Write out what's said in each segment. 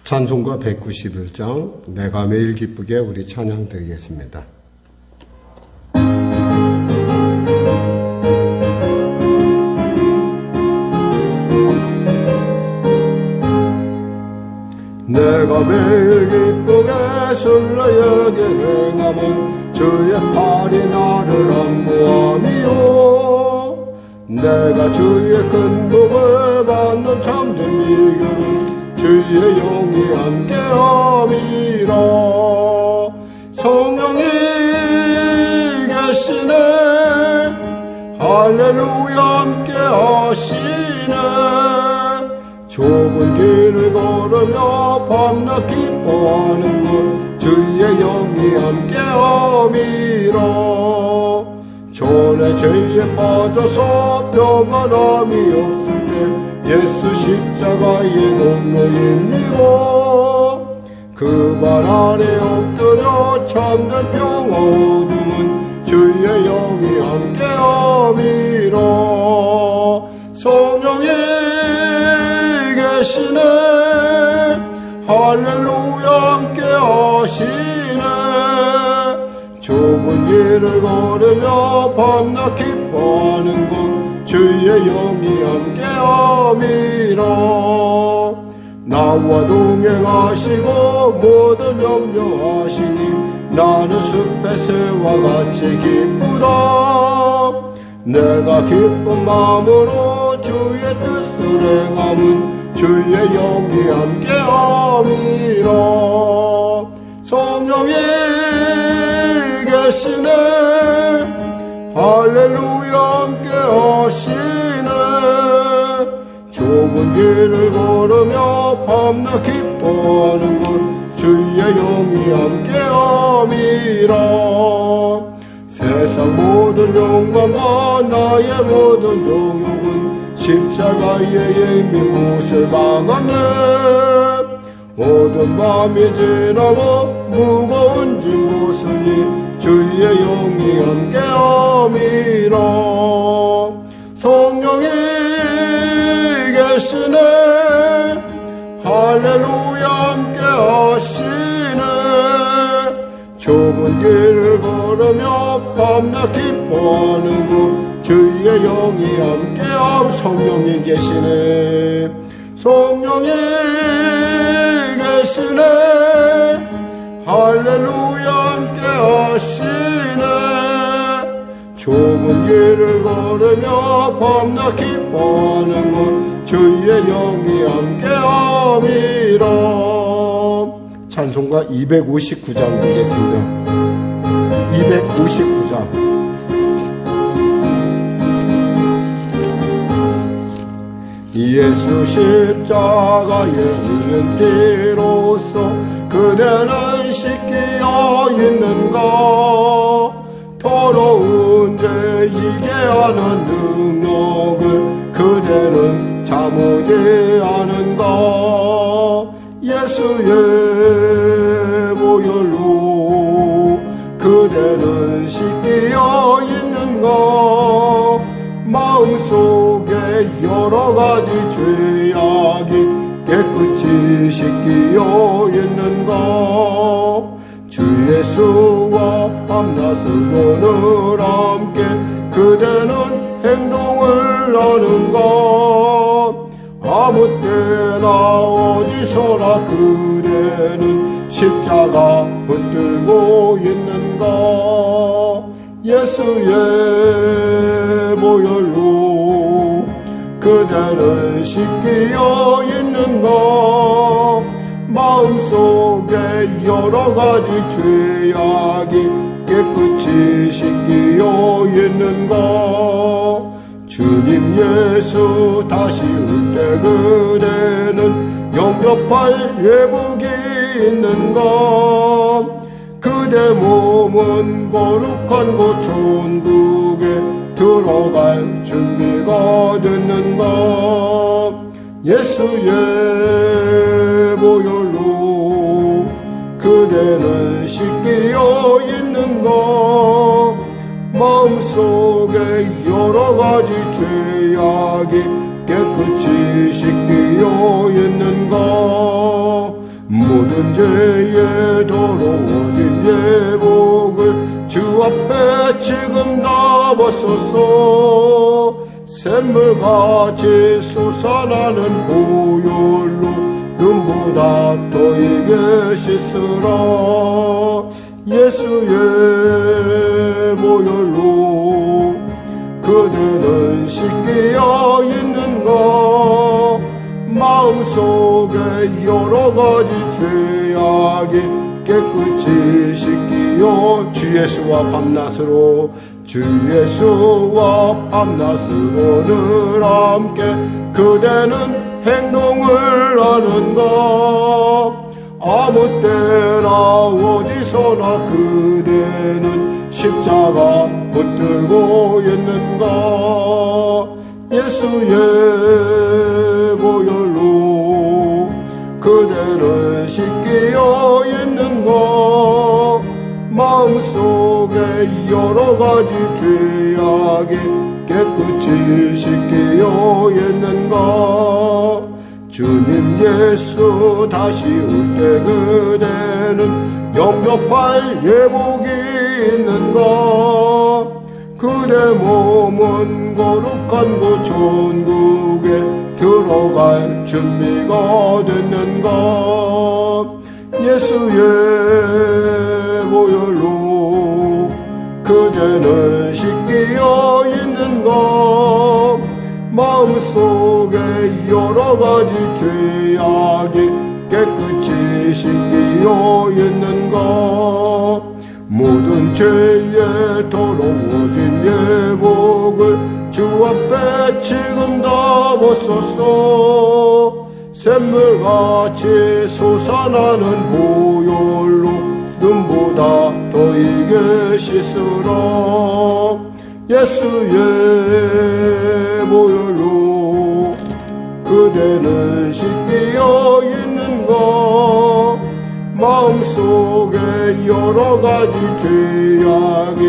찬송가 191장 내가 매일 기쁘게 우리 찬양 드리겠습니다. 내가 매일 기쁘게 순례에게 행함은 주의 팔이 나를 안보함이요 내가 주의 큰 복을 받는 참된 비결은 주의 영이 함께함이라. 성령이 계시네 할렐루야 함께하시네. 좁은 길을 걸으며 밤낮 기뻐하는 것 주의 영이 함께함이라. 전에 죄에 빠져서 평안함이 없을 때 예수 십자가의 공로 힘입어 그 발 아래 엎드려 참된 평화 얻음은 주의 영이 함께함이라. 성령이 계시네 할렐루야 함께하시네. 좁은 길을 걸으며 밤낮 기뻐하는 것 주의 영이 함께함이라. 나와 동행하시고 모든 염려하시니 나는 숲의 새와 같이 기쁘다. 내가 기쁜 마음으로 주의 뜻을 행함은 주의 영이 함께함이라. 성령이 계시네 할렐루야 함께하시네. 좁은 길을 걸으며 밤낮 기뻐하는 것 주의 영이 함께함이라. 세상 모든 욕망과 나의 모든 정욕은 십자가에 이미 못을 박았네. 모든 밤이 지나고 무거운 짐 벗으니 주의 영이 함께함이라. 성령이 계시네 할렐루야 함께하시네. 좁은 길을 걸으며 밤낮 기뻐하는 것 주의 영이 함께함. 성령이 계시네 성령이 계시네 할렐루야 함께하시네. 좁은 길을 걸으며 밤낮 기뻐하는 것 주의 영이 함께함이라. 찬송가 259장 드리겠습니다. 259장 예수 십자가에 흘린 피로써 그대는 씻기어 있는가. 더러운 죄 이게 하는 능력을 그대는 참으지 않은가. 예수의 보혈로 그대는 씻기어 있는가. 마음속에 여러가지 죄악이 깨끗이 씻기어 있는가. 주 예수와 밤낮을 오늘 함께 그대는 행동을 하는가. 아무 때나 어디서나 그대는 십자가 붙들고 있는가. 예수의 보혈로 그대는 씻기어 있는가. 마음속에 여러가지 죄악이 깨끗이 씻기어 있는가. 주님 예수 다시 올 때 그대는 영접할 예복이 있는가. 그대 몸은 거룩한 곳 천국에 들어갈 준비가 됐는가. 예수의 보혈로 그대는 씻기어 있는가. 마음속에 여러가지 죄악이 깨끗이 씻기어 있는가. 모든 죄에 더러워진 예복을 주 앞에 지금 다 벗소서. 샘물같이 솟아나는 보혈로 눈보다 더이게 씻으라. 예수의 보혈로 그대는 씻기어 있는가. 마음속에 여러가지 죄악이 깨끗이 씻기어 주 예수와 밤낮으로 주 예수와 밤낮으로 늘 함께 그대는 행동을 하는가. 아무 때나 어디서나 그대는 십자가 붙들고 있는가. 예수의 보혈로 그대는 씻기어 있는가. 마음속에 여러가지 죄악이 깨끗이 씻기어 있는가. 주님 예수 다시 올 때 그대는 영접할 예복이 있는가. 그대 몸은 거룩한 곳 천국에 들어갈 준비가 됐는가. 예수의 보혈로 그대는 씻기어 있는가. 마음속에 여러가지 죄악이 깨끗이 씻기어 있는가. 모든 죄에 더러워진 예복을 주 앞에 지금 다 벗소서. 샘물같이 솟아나는 보혈로 눈보다 더이게 씻으라. 예수의 보혈로 그대는 씻기어 있는가. 마음속에 여러가지 죄악이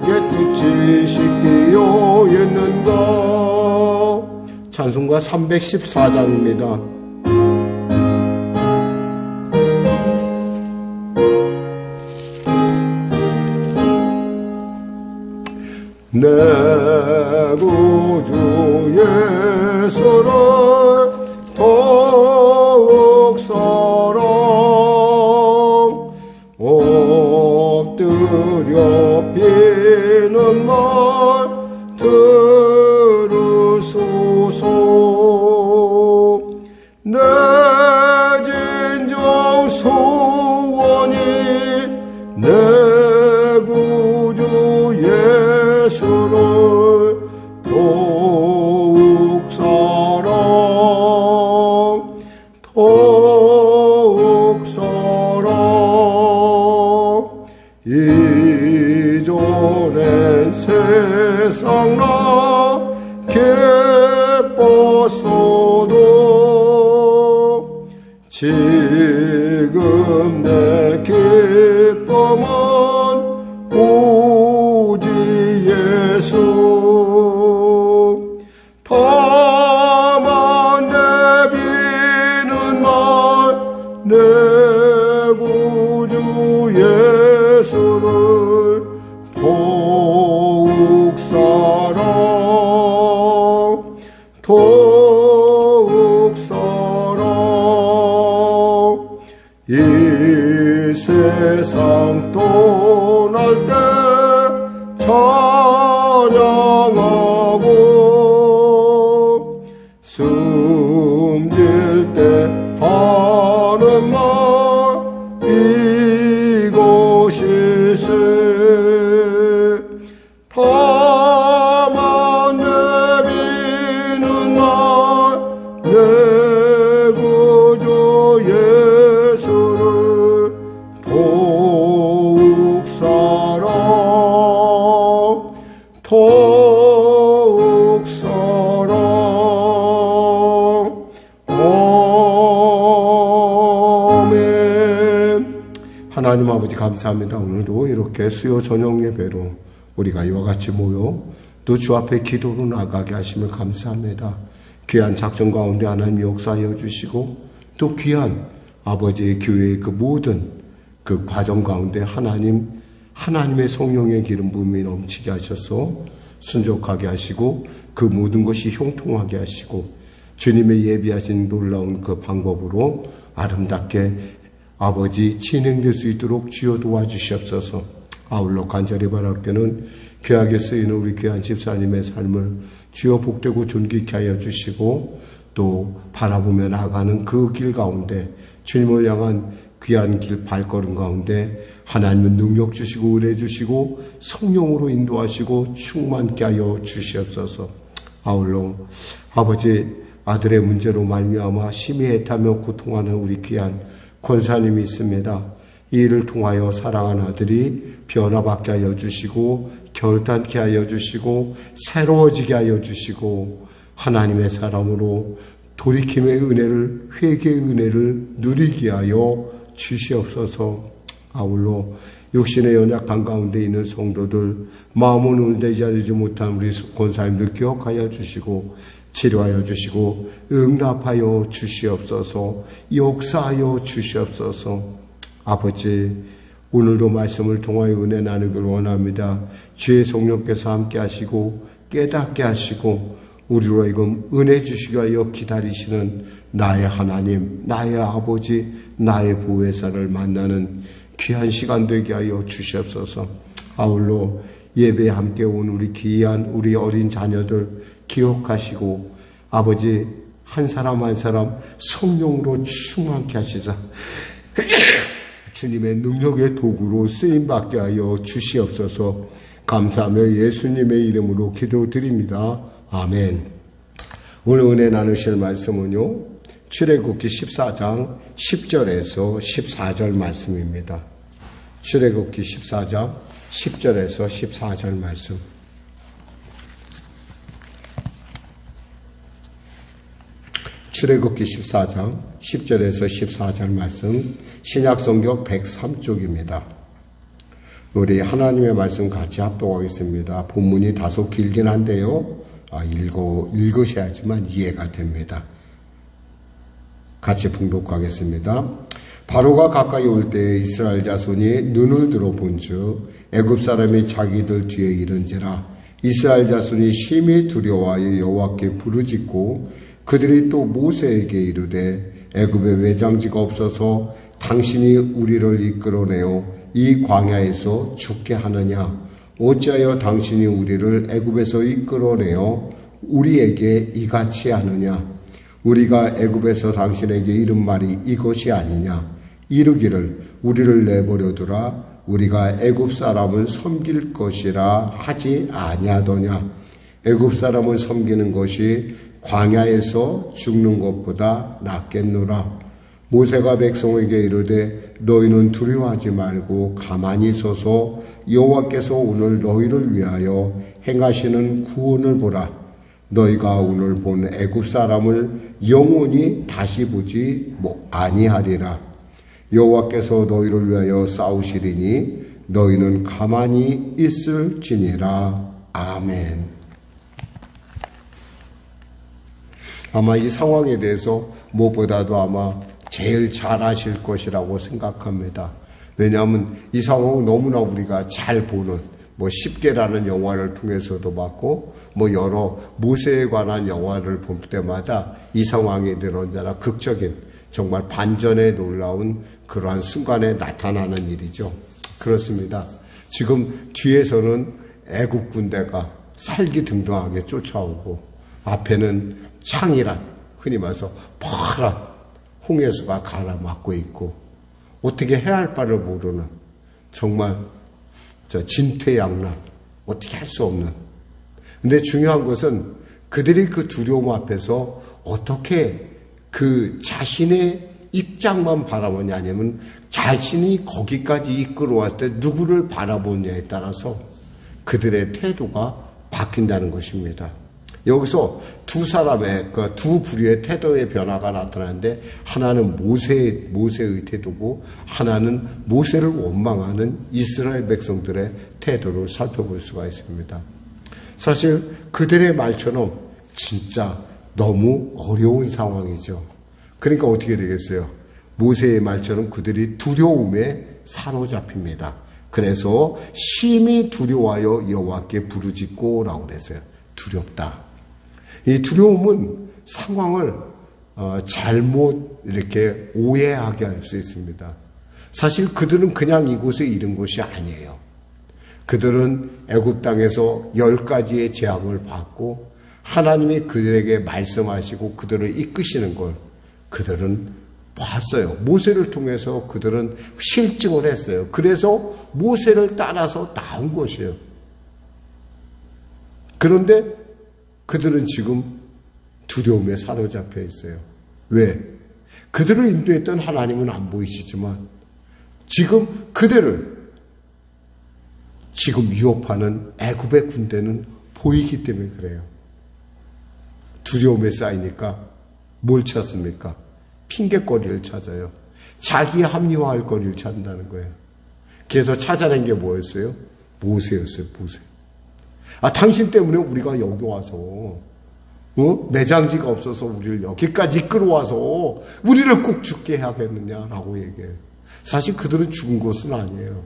깨끗이 씻기어 있는가. 찬송가 314장입니다. 내 구주 예수를 더욱 사랑 엎드려 비는 말 들으소서. 내 진정 소원이 내 구주 예수를 더욱 사랑 더욱 사랑. 이전엔 세상 나 기뻤어도 지금 내 기쁨은 오직 예수. 다만 내비는 날 내 구주 예수를 더욱 사랑 더욱 사랑. 이 세상 떠날 때 찬양하고 숨질 때 하는 말 이것일세. 다만 내비는 날 내 구주 예수를 더욱 사랑 더욱 사랑. 아멘. 하나님 아버지 감사합니다. 오늘도 이렇게 수요 저녁 예배로 우리가 이와 같이 모여 또 주 앞에 기도로 나가게 하심을 감사합니다. 귀한 작정 가운데 하나님이 역사하여 주시고 또 귀한 아버지의 교회의 그 모든 그 과정 가운데 하나님의 성령의 기름 부음이 넘치게 하셔서 순종하게 하시고 그 모든 것이 형통하게 하시고 주님의 예비하신 놀라운 그 방법으로 아름답게 아버지 진행될 수 있도록 주여 도와주시옵소서. 아울러 간절히 바랄게는 귀하게 쓰이는 우리 귀한 집사님의 삶을 주여 복되고 존귀케 하여 주시고 또 바라보며 나가는 그 길 가운데 주님을 향한 귀한 길 발걸음 가운데 하나님은 능력 주시고 은혜 주시고 성령으로 인도하시고 충만케 하여 주시옵소서. 아울러 아버지 아들의 문제로 말미암아 심히 애타며 고통하는 우리 귀한 권사님이 있습니다. 이 일을 통하여 사랑하는 아들이 변화받게 하여 주시고 결단케 하여 주시고 새로워지게 하여 주시고 하나님의 사람으로 돌이킴의 은혜를 회개의 은혜를 누리게 하여 주시옵소서. 아울러 육신의 연약한 가운데 있는 성도들 마음은 은대지 않지 못한 우리 권사님들 기억하여 주시고 치료하여 주시고 응답하여 주시옵소서. 역사하여 주시옵소서. 아버지 오늘도 말씀을 통하여 은혜 나누길 원합니다. 주의 성령께서 함께 하시고 깨닫게 하시고 우리로 하여금 은혜 주시기 위하여 기다리시는 나의 하나님, 나의 아버지, 나의 보혜사를 만나는 귀한 시간 되게 하여 주시옵소서. 아울러 예배에 함께 온 우리 귀한 우리 어린 자녀들 기억하시고 아버지 한 사람 한 사람 성령으로 충만케 하시자 주님의 능력의 도구로 쓰임받게 하여 주시옵소서. 감사하며 예수님의 이름으로 기도드립니다. 아멘. 오늘 은혜 나누실 말씀은요, 출애굽기 14장 10절에서 14절 말씀입니다. 출애굽기 14장 10절에서 14절 말씀. 출애굽기 14장 10절에서 14절 말씀, 신약성경 103쪽입니다. 우리 하나님의 말씀 같이 합독하겠습니다. 본문이 다소 길긴 한데요, 읽으셔야지만 이해가 됩니다. 같이 봉독하겠습니다. 바로가 가까이 올 때 이스라엘 자손이 눈을 들어 본즉 애굽 사람이 자기들 뒤에 이른지라. 이스라엘 자손이 심히 두려워하여 여호와께 부르짖고 그들이 또 모세에게 이르되 애굽에 외장지가 없어서 당신이 우리를 이끌어내어 이 광야에서 죽게 하느냐? 어찌하여 당신이 우리를 애굽에서 이끌어내어 우리에게 이같이 하느냐? 우리가 애굽에서 당신에게 이른 말이 이것이 아니냐? 이르기를 우리를 내버려 두라. 우리가 애굽 사람을 섬길 것이라 하지 아니하더냐? 애굽 사람을 섬기는 것이 광야에서 죽는 것보다 낫겠노라. 모세가 백성에게 이르되 너희는 두려워하지 말고 가만히 서서 여호와께서 오늘 너희를 위하여 행하시는 구원을 보라. 너희가 오늘 본 애굽 사람을 영원히 다시 보지 아니하리라. 여호와께서 너희를 위하여 싸우시리니 너희는 가만히 있을지니라. 아멘. 아마 이 상황에 대해서 무엇보다도 아마 제일 잘 아실 것이라고 생각합니다. 왜냐하면 이 상황은 너무나 우리가 잘 보는 10개라는 영화를 통해서도 봤고 여러 모세에 관한 영화를 볼 때마다 이 상황이 늘 언제나 극적인 정말 반전의 놀라운 그러한 순간에 나타나는 일이죠. 그렇습니다. 지금 뒤에서는 애국 군대가 살기등등하게 쫓아오고 앞에는 창이란 흔히 말해서 파란 홍해수가 가라막고 있고 어떻게 해야 할 바를 모르는 정말 진퇴양난 어떻게 할 수 없는. 근데 중요한 것은 그들이 그 두려움 앞에서 어떻게 그 자신의 입장만 바라보냐 아니면 자신이 거기까지 이끌어왔을 때 누구를 바라보느냐에 따라서 그들의 태도가 바뀐다는 것입니다. 여기서 두 사람의 두 부류의 태도의 변화가 나타나는데 하나는 모세의 태도고 하나는 모세를 원망하는 이스라엘 백성들의 태도를 살펴볼 수가 있습니다. 사실 그들의 말처럼 진짜 너무 어려운 상황이죠. 그러니까 어떻게 되겠어요? 모세의 말처럼 그들이 두려움에 사로잡힙니다. 그래서 심히 두려워하여 여호와께 부르짖고라고 그랬어요. 두렵다. 이 두려움은 상황을 잘못 이렇게 오해하게 할 수 있습니다. 사실 그들은 그냥 이곳에 이른 것이 아니에요. 그들은 애굽 땅에서 10가지의 재앙을 받고 하나님이 그들에게 말씀하시고 그들을 이끄시는 걸 그들은 봤어요. 모세를 통해서 그들은 실증을 했어요. 그래서 모세를 따라서 나온 것이에요. 그런데 그들은 지금 두려움에 사로잡혀 있어요. 왜? 그들을 인도했던 하나님은 안 보이시지만 지금 그들을 지금 위협하는 애굽의 군대는 보이기 때문에 그래요. 두려움에 쌓이니까 뭘 찾습니까? 핑계거리를 찾아요. 자기 합리화할 거리를 찾는다는 거예요. 그래서 찾아낸 게 뭐였어요? 모세였어요. 모세. 당신 때문에 우리가 여기 와서 매장지가 없어서 우리를 여기까지 끌어와서 우리를 꼭 죽게 해야겠느냐라고 얘기해요. 사실 그들은 죽은 것은 아니에요.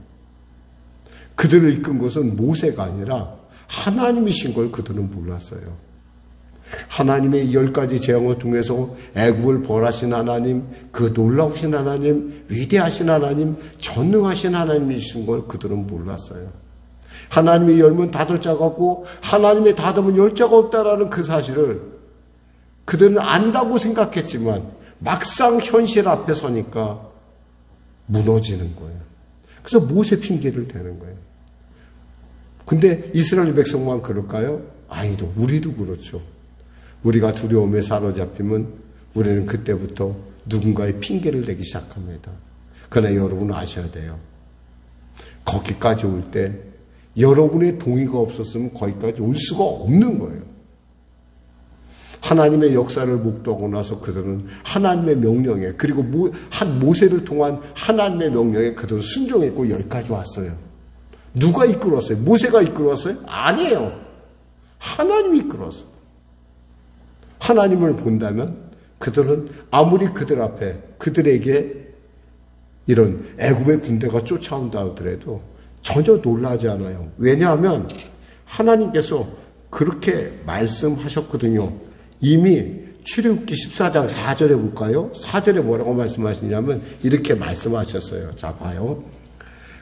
그들을 이끈 것은 모세가 아니라 하나님이신 걸 그들은 몰랐어요. 하나님의 10가지 재앙을 통해서 애굽을 벌하신 하나님, 그 놀라우신 하나님, 위대하신 하나님, 전능하신 하나님이신 걸 그들은 몰랐어요. 하나님이 열면 닫을 자가 없고 하나님의 닫으면 열 자가 없다라는 그 사실을 그들은 안다고 생각했지만 막상 현실 앞에 서니까 무너지는 거예요. 그래서 모세 핑계를 대는 거예요. 근데 이스라엘 백성만 그럴까요? 아니도, 우리도 그렇죠. 우리가 두려움에 사로잡히면 우리는 그때부터 누군가의 핑계를 대기 시작합니다. 그러나 여러분은 아셔야 돼요. 거기까지 올 때 여러분의 동의가 없었으면 거기까지 올 수가 없는 거예요. 하나님의 역사를 목도하고 나서 그들은 하나님의 명령에, 그리고 모세를 통한 하나님의 명령에 그들은 순종했고 여기까지 왔어요. 누가 이끌었어요? 모세가 이끌었어요? 아니에요. 하나님이 이끌었어요. 하나님을 본다면 그들은 아무리 그들 앞에 그들에게 이런 애굽의 군대가 쫓아온다 하더라도 전혀 놀라지 않아요. 왜냐하면 하나님께서 그렇게 말씀하셨거든요. 이미 출애굽기 14장 4절에 볼까요? 4절에 뭐라고 말씀하시냐면 이렇게 말씀하셨어요. 자, 봐요.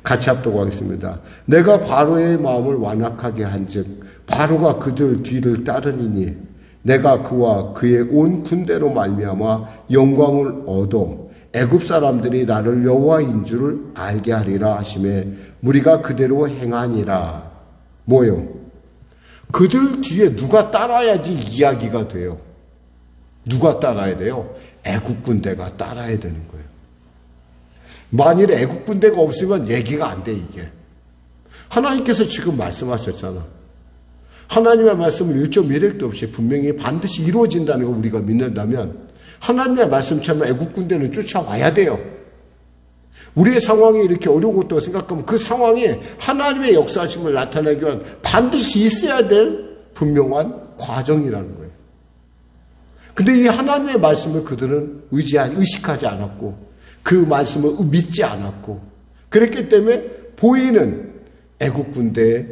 같이 합독하겠습니다. 내가 바로의 마음을 완악하게 한즉 바로가 그들 뒤를 따르리니 내가 그와 그의 온 군대로 말미암아 영광을 얻어 애굽 사람들이 나를 여호와인 줄을 알게 하리라 하시매 무리가 그대로 행하니라. 뭐요? 그들 뒤에 누가 따라야지 이야기가 돼요. 누가 따라야 돼요? 애굽 군대가 따라야 되는 거예요. 만일에 애굽 군대가 없으면 얘기가 안 돼, 이게. 하나님께서 지금 말씀하셨잖아. 하나님의 말씀은 1.1핵도 없이 분명히 반드시 이루어진다는 걸 우리가 믿는다면 하나님의 말씀처럼 애국 군대는 쫓아와야 돼요. 우리의 상황이 이렇게 어려운 것도 생각하면 그 상황에 하나님의 역사심을 나타내기 위한 반드시 있어야 될 분명한 과정이라는 거예요. 근데 이 하나님의 말씀을 그들은 의식하지 않았고 그 말씀을 믿지 않았고 그랬기 때문에 보이는 애국 군대에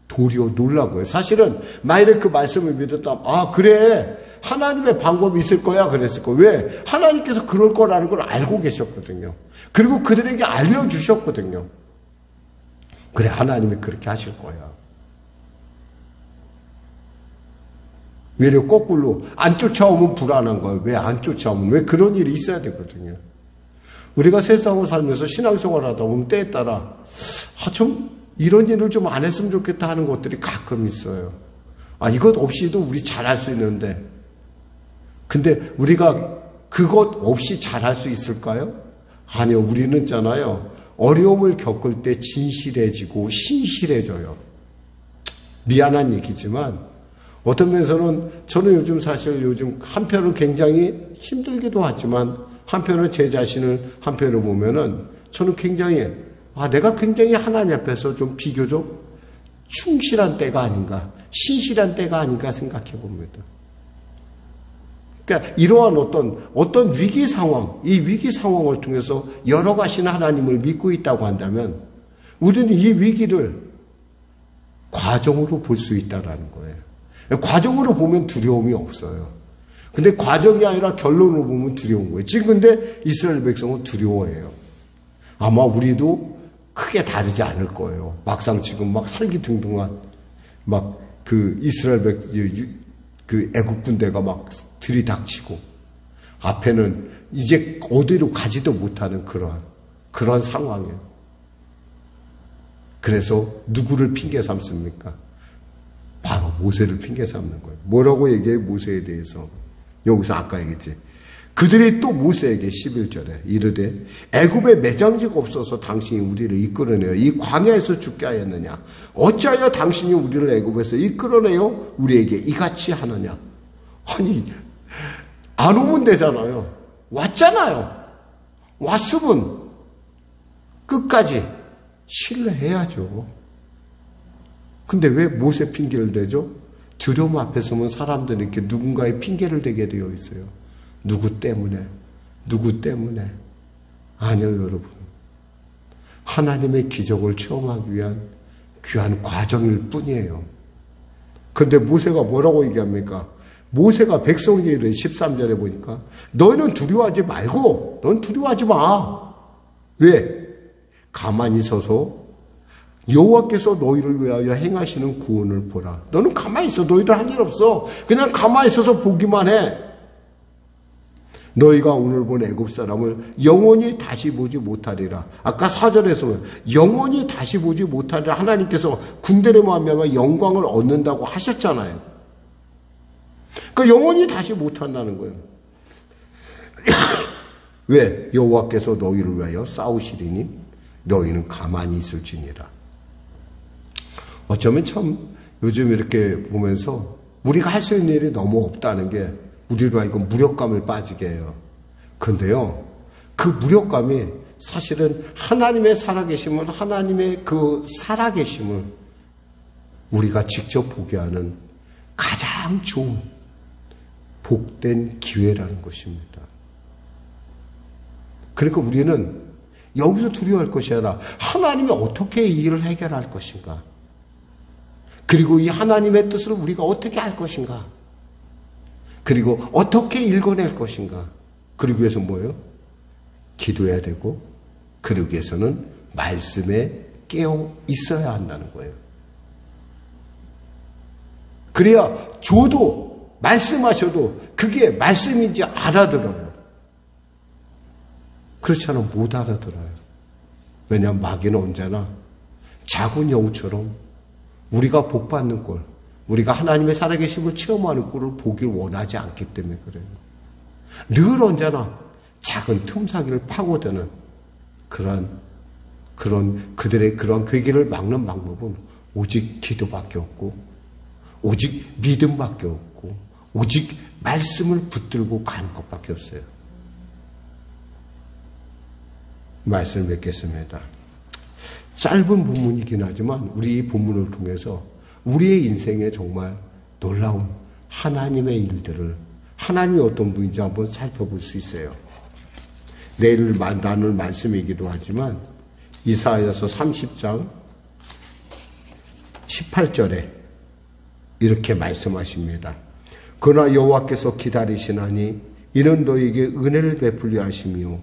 도리어 놀라고요. 사실은 만일에 그 말씀을 믿었다면 그래 하나님의 방법이 있을 거야 그랬을 거예요. 왜? 하나님께서 그럴 거라는 걸 알고 계셨거든요. 그리고 그들에게 알려주셨거든요. 그래 하나님이 그렇게 하실 거야. 외려 거꾸로 안 쫓아오면 불안한 거예요. 왜 안 쫓아오면? 왜 그런 일이 있어야 되거든요. 우리가 세상을 살면서 신앙생활 하다 보면 때에 따라 좀 이런 일을 좀 안 했으면 좋겠다 하는 것들이 가끔 있어요. 이것 없이도 우리 잘할 수 있는데 근데 우리가 그것 없이 잘할 수 있을까요? 아니요. 우리는 있잖아요. 어려움을 겪을 때 진실해지고 신실해져요. 미안한 얘기지만 어떤 면에서는 저는 요즘 한편으로 굉장히 힘들기도 하지만 한편으로 제 자신을 한편으로 보면은 저는 굉장히 내가 굉장히 하나님 앞에서 좀 비교적 충실한 때가 아닌가, 신실한 때가 아닌가 생각해 봅니다. 그러니까 이러한 어떤 위기 상황, 이 위기 상황을 통해서 여러 가지 하나님을 믿고 있다고 한다면 우리는 이 위기를 과정으로 볼 수 있다라는 거예요. 과정으로 보면 두려움이 없어요. 근데 과정이 아니라 결론으로 보면 두려운 거예요. 지금 근데 이스라엘 백성은 두려워해요. 아마 우리도 크게 다르지 않을 거예요. 막상 지금 막 살기등등한 막 그 이스라엘 그 애국 군대가 막 들이닥치고 앞에는 이제 어디로 가지도 못하는 그런 상황이에요. 그래서 누구를 핑계 삼습니까? 바로 모세를 핑계 삼는 거예요. 뭐라고 얘기해요? 모세에 대해서. 여기서 아까 얘기했지. 그들이 또 모세에게 11절에 이르되 애굽에 매장지가 없어서 당신이 우리를 이끌어내어 이 광야에서 죽게 하였느냐? 어찌하여 당신이 우리를 애굽에서 이끌어내어 우리에게 이같이 하느냐? 아니 안 오면 되잖아요. 왔잖아요. 왔으면 끝까지 신뢰해야죠. 근데 왜 모세 핑계를 대죠? 두려움 앞에 서면 사람들은 이렇게 누군가의 핑계를 대게 되어 있어요. 누구 때문에? 아니요, 여러분. 하나님의 기적을 체험하기 위한 귀한 과정일 뿐이에요. 근데 모세가 뭐라고 얘기합니까? 모세가 백성에게 이르 13절에 보니까 너희는 두려워하지 말고 넌 두려워하지 마. 왜? 가만히 서서 여호와께서 너희를 위하여 행하시는 구원을 보라. 너는 가만히 있어. 너희들 할 일 없어. 그냥 가만히 있어서 보기만 해. 너희가 오늘 본 애굽 사람을 영원히 다시 보지 못하리라. 아까 4절에서 영원히 다시 보지 못하리라. 하나님께서 군대를 모하면 영광을 얻는다고 하셨잖아요. 그러니까 영원히 다시 못한다는 거예요. 왜? 여호와께서 너희를 위하여 싸우시리니 너희는 가만히 있을지니라. 어쩌면 참 요즘 이렇게 보면서 우리가 할 수 있는 일이 너무 없다는 게 우리로 하여금 무력감을 빠지게 해요. 근데요, 그 무력감이 사실은 하나님의 살아계심을, 하나님의 그 살아계심을 우리가 직접 보게 하는 가장 좋은 복된 기회라는 것입니다. 그러니까 우리는 여기서 두려워할 것이 아니라 하나님이 어떻게 이 일을 해결할 것인가? 그리고 이 하나님의 뜻을 우리가 어떻게 할 것인가? 그리고 어떻게 읽어낼 것인가? 그러기 위해서 뭐예요? 기도해야 되고, 그러기 위해서는 말씀에 깨어 있어야 한다는 거예요. 그래야 줘도, 말씀하셔도 그게 말씀인지 알아들어요. 그렇지 않으면 못 알아들어요. 왜냐하면 마귀는 언제나 작은 여우처럼 우리가 복받는 꼴, 우리가 하나님의 살아계심을 체험하는 꼴을 보길 원하지 않기 때문에 그래요. 늘 언제나 작은 틈사기를 파고드는 그들의 그런 괴기를 막는 방법은 오직 기도밖에 없고, 오직 믿음밖에 없고, 오직 말씀을 붙들고 가는 것밖에 없어요. 말씀을 맺겠습니다. 짧은 본문이긴 하지만 우리 이 본문을 통해서 우리의 인생에 정말 놀라운 하나님의 일들을, 하나님이 어떤 분인지 한번 살펴볼 수 있어요. 내일 나눌 말씀이기도 하지만 이사야서 30장 18절에 이렇게 말씀하십니다. 그러나 여호와께서 기다리시나니 이는 너희에게 은혜를 베풀려 하시며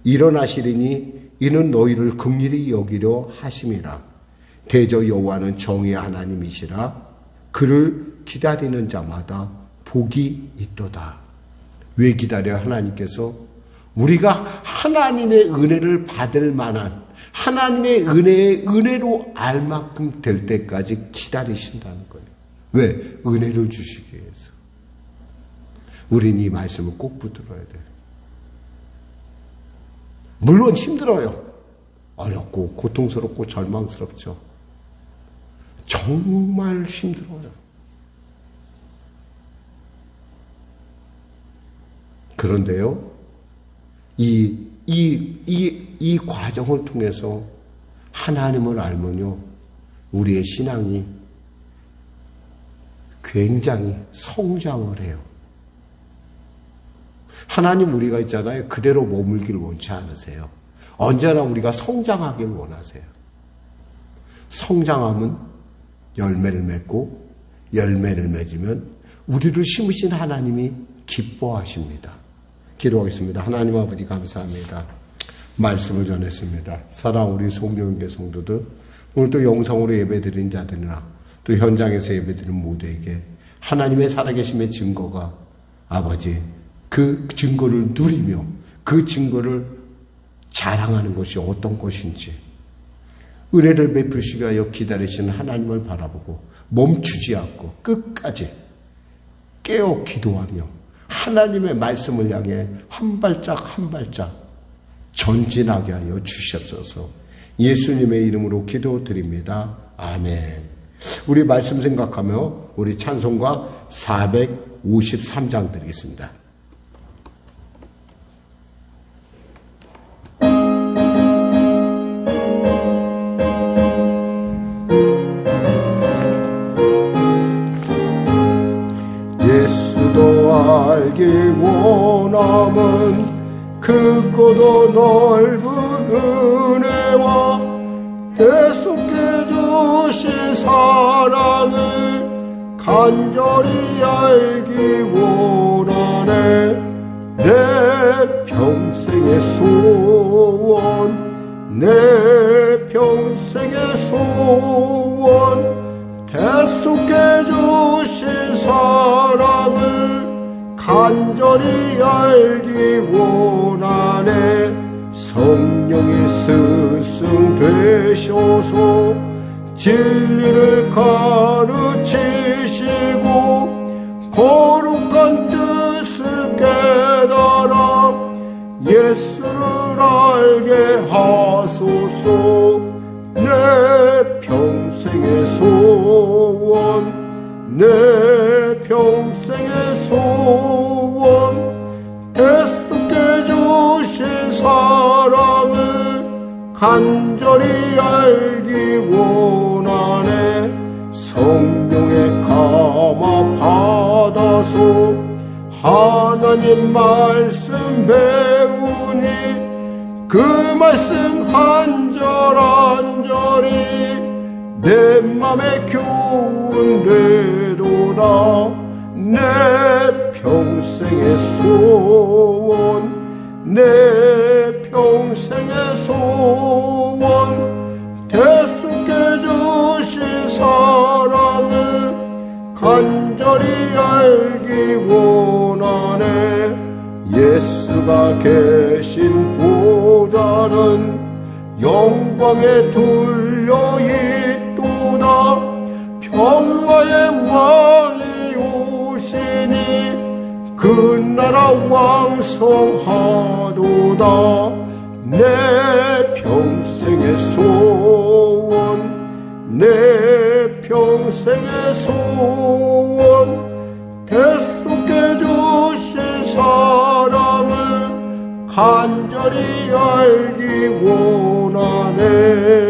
일어나시리니 이는 너희를 긍휼히 여기려 하심이라. 대저 여호와는 정의의 하나님이시라. 그를 기다리는 자마다 복이 있도다. 왜 기다려요? 하나님께서 우리가 하나님의 은혜를 받을 만한, 하나님의 은혜로 알 만큼 될 때까지 기다리신다는 거예요. 왜? 은혜를 주시기 위해서. 우리는 이 말씀을 꼭 붙들어야 돼요. 물론 힘들어요. 어렵고 고통스럽고 절망스럽죠. 정말 힘들어요. 그런데요, 이 과정을 통해서 하나님을 알면요, 우리의 신앙이 굉장히 성장을 해요. 하나님 우리가 있잖아요. 그대로 머물기를 원치 않으세요. 언제나 우리가 성장하길 원하세요. 성장하면 열매를 맺고 열매를 맺으면 우리를 심으신 하나님이 기뻐하십니다. 기도하겠습니다. 하나님 아버지 감사합니다. 말씀을 전했습니다. 사랑 우리 송영교 성도들, 오늘 또 영상으로 예배드린 자들이나 또 현장에서 예배드린 모두에게 하나님의 살아계심의 증거가 아버지 그 증거를 누리며 그 증거를 자랑하는 것이 어떤 것인지 은혜를 베푸시기 위하여 기다리시는 하나님을 바라보고 멈추지 않고 끝까지 깨어 기도하며 하나님의 말씀을 향해 한 발짝 한 발짝 전진하게 하여 주시옵소서. 예수님의 이름으로 기도드립니다. 아멘. 우리 말씀 생각하며 우리 찬송가 453장 드리겠습니다. 예수도 알기 원함은 크고도 넓은 은혜와 대속해 주신 사랑을 간절히 알기 원하네. 내 평생의 소원, 내 평생의 소원, 대속해 주신 사랑을 간절히 알기 원하네. 성령이 스승되셔서 진리를 가르치시고 거룩한 뜻을 깨달아 예수를 알게 하소서. 내 평생의 소원, 내 평생의 소원, 대속해 주신 사랑을 간절히 알기 원하네. 성령의 감화 받아서 하나님 말씀 배우니 그 말씀 한 절 한 절이 내 맘에 교훈 되도다. 내 평생의 소원, 내 평생의 소원, 대속해 주신 사랑을 간절히 알기 원하네. 예수가 계신 보좌는 영광에 둘려 있도다. 평화의 왕이 오시니 그 나라 왕성하도다. 내 평생의 소원, 내 평생의 소원, 대속해 주신 사랑을 간절히 알기 원하네.